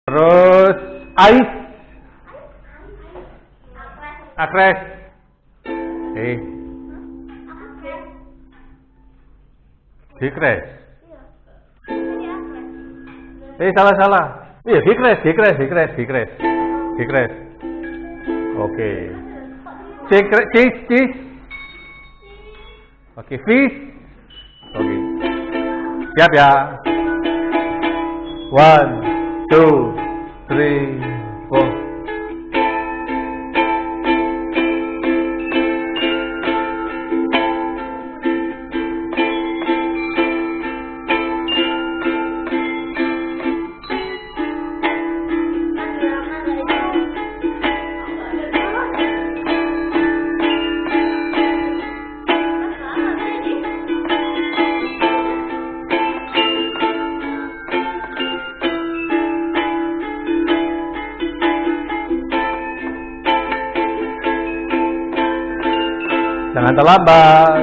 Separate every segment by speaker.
Speaker 1: Terus ais. Akres. Dikres. Salah. Iya, dikres. Oke. Cheese. Oke, fish. Oke. Siap ya. 1, 2, 3, 4. Jangan terlambat.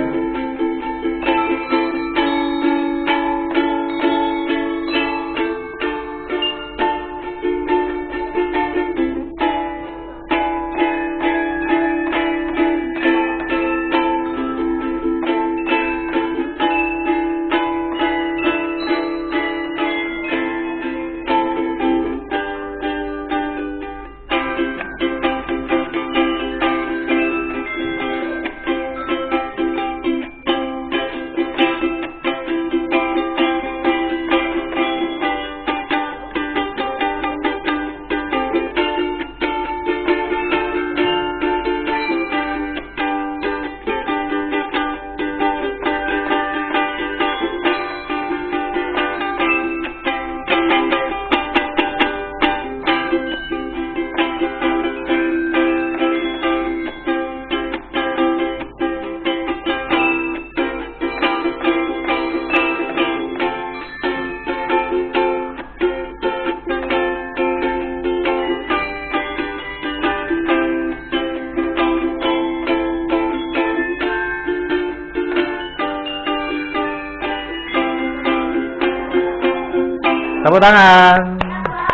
Speaker 1: Tepuk tangan.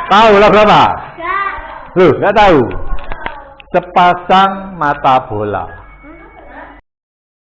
Speaker 1: Tahu lah berapa? Loh, nggak tahu. Sepasang mata bola.